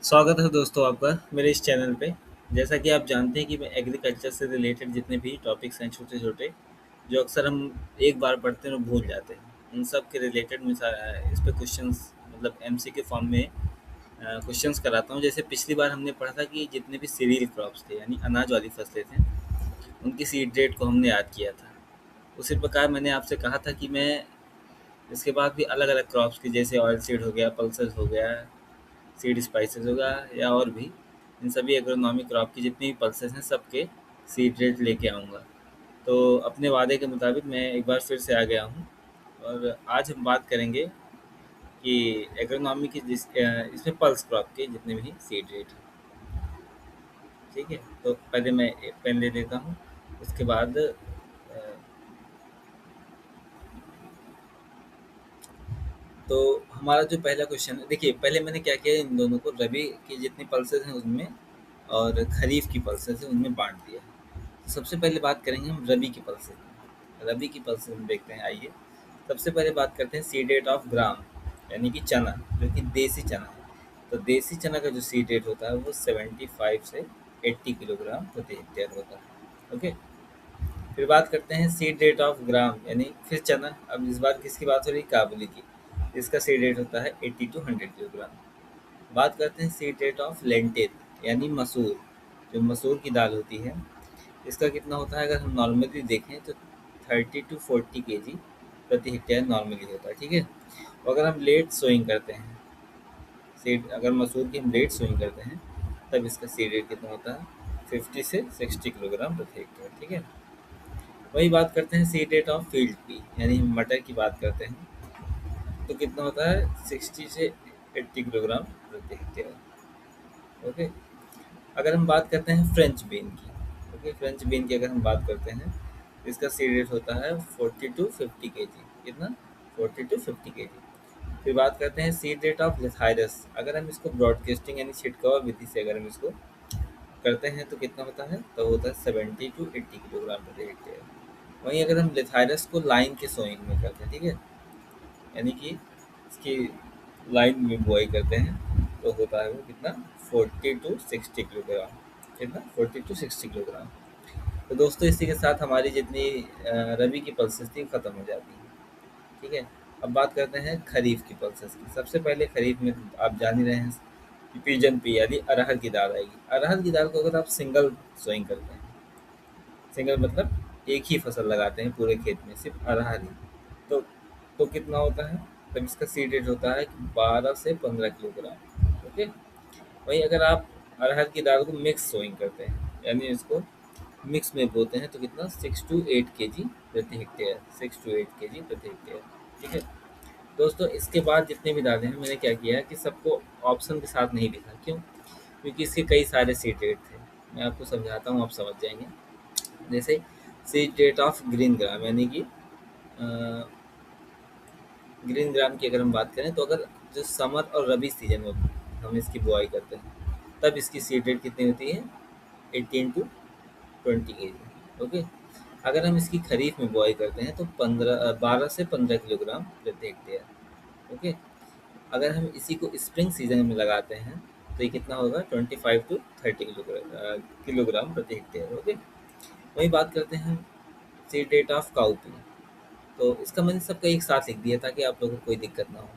स्वागत है दोस्तों आपका मेरे इस चैनल पे। जैसा कि आप जानते हैं कि मैं एग्रीकल्चर से रिलेटेड जितने भी टॉपिक्स हैं छोटे छोटे जो अक्सर हम एक बार पढ़ते हैं और भूल जाते हैं, उन सब के रिलेटेड मैं इस पे क्वेश्चंस मतलब एमसी के फॉर्म में क्वेश्चंस कराता हूँ। जैसे पिछली बार हमने पढ़ा था कि जितने भी सीरियल क्रॉप्स थे यानी अनाज वाली फसलें थे उनकी सीड रेट को हमने याद किया था। उसी प्रकार मैंने आपसे कहा था कि मैं इसके बाद भी अलग अलग क्रॉप्स की जैसे ऑयल सीड हो गया, पल्सेस हो गया, सीड स्पाइसेस होगा या और भी इन सभी एग्रोनॉमिक क्रॉप की जितनी भी पल्सेस हैं सबके सीड रेट लेके आऊँगा। तो अपने वादे के मुताबिक मैं एक बार फिर से आ गया हूँ और आज हम बात करेंगे कि एग्रोनॉमी की इसमें पल्स क्रॉप के जितने भी सीड रेट हैं। ठीक है, तो पहले मैं एक पेन ले लेता हूँ। उसके बाद तो हमारा जो पहला क्वेश्चन है, देखिए पहले मैंने क्या किया, इन दोनों को रबी की जितनी पल्सेस हैं उनमें और खरीफ की पल्सेस हैं उनमें बांट दिया। तो सबसे पहले बात करेंगे हम रबी की पल्सेस में। रबी की पल्सेस में देखते हैं, आइए। सबसे पहले बात करते हैं सीड रेट ऑफ ग्राम यानी कि चना, जो कि देसी चना है। तो देसी चना का जो सीड रेट होता है वो 75 से 80 किलोग्राम प्रति हेक्टेयर होता है। ओके, फिर बात करते हैं सीड रेट ऑफ ग्राम यानी फिर चना। अब इस बार किसकी बात हो रही है? काबुली की। इसका सीड रेट होता है 80 टू 100 किलोग्राम। बात करते हैं सीड रेट ऑफ लेंटिल यानी मसूर, जो मसूर की दाल होती है। इसका कितना होता है? अगर हम नॉर्मली देखें तो 30 to 40 kg प्रति हेक्टेयर नॉर्मली होता है। ठीक है, और अगर हम लेट सोइंग करते हैं, सीड अगर मसूर की हम लेट सोइंग करते हैं तब इसका सीड रेट कितना होता है? 50 से 60 किलोग्राम प्रति हेक्टेयर। ठीक है, वही बात करते हैं seed rate of field P यानी हम मटर की बात करते हैं तो कितना होता है? 60 से 80 किलोग्राम प्रति हेक्टेयर। ओके, अगर हम बात करते हैं फ्रेंच बीन की, ओके, फ्रेंच बीन की अगर हम बात करते हैं इसका सीड रेट होता है 40 to 50 kg। कितना? 40 to 50 kg। फिर बात करते हैं सीड रेट ऑफ लेथाइरस। अगर हम इसको ब्रॉडकास्टिंग यानी छिड़काव विधि से अगर हम इसको करते हैं तो कितना होता है? तो होता है 70 to 80 किलोग्राम प्रति हेक्टेयर। वहीं अगर हम लेथाइरस को लाइन के सोइंग में करते हैं, ठीक है, यानी कि इसकी लाइन में बुआई करते हैं तो होता है वो कितना? 40 to 60 किलोग्राम। कितना? 40 to 60 किलोग्राम। तो दोस्तों इसी के साथ हमारी जितनी रबी की पल्सेस थी ख़त्म हो जाती हैं। ठीक है, अब बात करते हैं खरीफ की पल्सेस की। सबसे पहले खरीफ में आप जान ही रहे हैं कि पिजन पी यानी अरहर की दाल आएगी। अरहर की दाल को अगर आप सिंगल सोइंग करते हैं, सिंगल मतलब एक ही फसल लगाते हैं पूरे खेत में सिर्फ अरहर ही, तो कितना होता है? तब इसका सीड रेट होता है 12 से 15 किलोग्राम। ओके, वहीं अगर आप अरहर की दाल को मिक्स सोइंग करते हैं यानी इसको मिक्स में बोते हैं तो कितना? 6 to 8 kg प्रति हेक्टेयर। 6 to 8 kg प्रति हेक्टेयर। ठीक है दोस्तों, इसके बाद जितने भी दालें हैं मैंने क्या किया है कि सबको ऑप्शन के साथ नहीं लिखा। क्यों? क्योंकि इसके कई सारे सीड रेट थे। मैं आपको समझाता हूँ, आप समझ जाएंगे। जैसे seed rate of green gram यानी कि ग्रीन ग्राम की अगर हम बात करें तो अगर जो समर और रबी सीजन में हम इसकी बुआई करते हैं तब इसकी सीड रेट कितनी होती है? 18 to 20 kg। ओके, अगर हम इसकी खरीफ में बुआई करते हैं तो 12 से 15 किलोग्राम प्रति हेक्टेयर। ओके, अगर हम इसी को स्प्रिंग सीजन में लगाते हैं तो ये कितना होगा? 25 to 30 किलोग्राम प्रति हेक्टेयर। ओके, वही बात करते हैं सीड रेट ऑफ काउपी। तो इसका मैंने सबका एक साथ लिख दिया ताकि आप लोगों को कोई दिक्कत ना हो।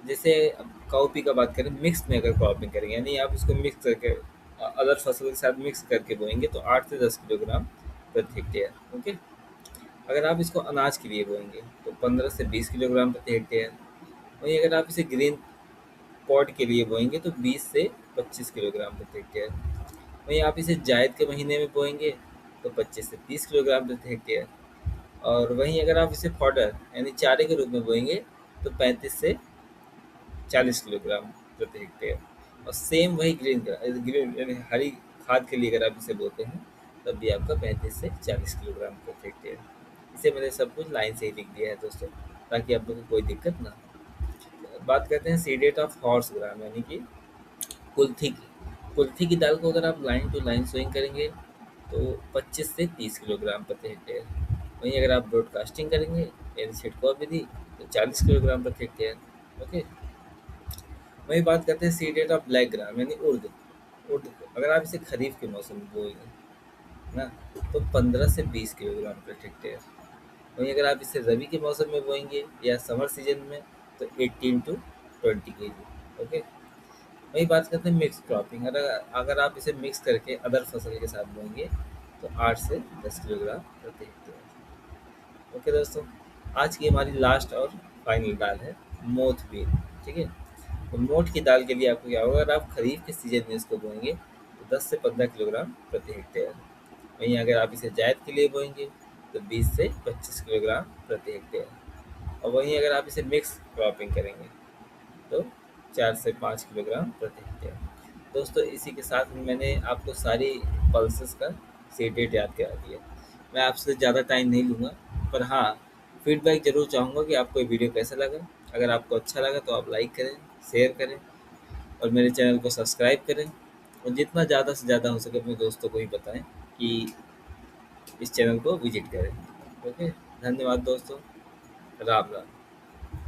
जैसे अब काउपी का बात करें, मिक्स में अगर क्रॉपिंग करेंगे यानी आप इसको मिक्स करके अदर फसल के साथ मिक्स करके बोएंगे तो 8 से 10 किलोग्राम प्रति हेक्टेयर। ओके, अगर आप इसको अनाज के लिए बोएंगे तो 15 से 20 किलोग्राम प्रति हेक्टेयर। वहीं अगर आप इसे ग्रीन पॉट के लिए बोएंगे तो 20 से 25 किलोग्राम प्रति हेक्टेयर। वहीं आप इसे जायद के महीने में बोएंगे तो 25 से 30 किलोग्राम प्रति हेक्टेयर। और वहीं अगर आप इसे फॉडर यानी चारे के रूप में बोएंगे तो 35 से 40 किलोग्राम प्रति हेक्टेयर। और सेम वही ग्रीन यानी हरी खाद के लिए अगर आप इसे बोते हैं तब भी आपका 35 से 40 किलोग्राम प्रति हेक्टेयर। इसे मैंने सब कुछ लाइन से ही लिख दिया है दोस्तों, ताकि आप लोगों को कोई दिक्कत ना हो। बात करते हैं सीड रेट ऑफ हॉर्स ग्राम यानी कि कुल्थी की। कुल्थी की दाल को अगर आप लाइन टू लाइन सोइंग करेंगे तो 25 से 30 किलोग्राम प्रति हेक्टेयर। वहीं अगर आप ब्रॉडकास्टिंग करेंगे यानी छिड़काव विधि तो 40 किलोग्राम प्रति हेक्टेयर। ओके, वही बात करते हैं seed rate of black gram यानी उर्द। उर्द को अगर आप इसे खरीफ के मौसम में बोएंगे ना, तो 15 से 20 किलोग्राम प्रति हेक्टेयर। वहीं अगर आप इसे रबी के मौसम में बोएंगे या समर सीजन में, तो 18 to 20 kg। ओके। वही बात करते हैं मिक्स क्रॉपिंग। अगर अगर आप इसे मिक्स करके अदर फसल के साथ बोएंगे, तो 8 से 10 किलोग्राम प्रति हेक्टेयर। ओके दोस्तों, आज की हमारी लास्ट और फाइनल दाल है मोठ बीन। ठीक है। तो मोठ की दाल के लिए आपको क्या होगा, अगर आप खरीफ के सीजन में इसको बोएंगे तो 10 से 15 किलोग्राम प्रति हेक्टेयर। वहीं अगर आप इसे जायद के लिए बोएंगे तो 20 से 25 किलोग्राम प्रति हेक्टेयर। और वहीं अगर आप इसे मिक्स क्रॉपिंग करेंगे तो 4 से 5 किलोग्राम प्रति हेक्टेयर। दोस्तों, इसी के साथ मैंने आपको सारी पल्सेस का सीड रेट याद करा दिया। मैं आपसे ज़्यादा टाइम नहीं लूँगा, पर हाँ, फीडबैक ज़रूर चाहूँगा कि आपको ये वीडियो कैसा लगा। अगर आपको अच्छा लगा तो आप लाइक करें, शेयर करें और मेरे चैनल को सब्सक्राइब करें। और जितना ज़्यादा से ज़्यादा हो सके अपने दोस्तों को भी बताएं कि इस चैनल को विजिट करें। ओके। धन्यवाद दोस्तों। राम राम।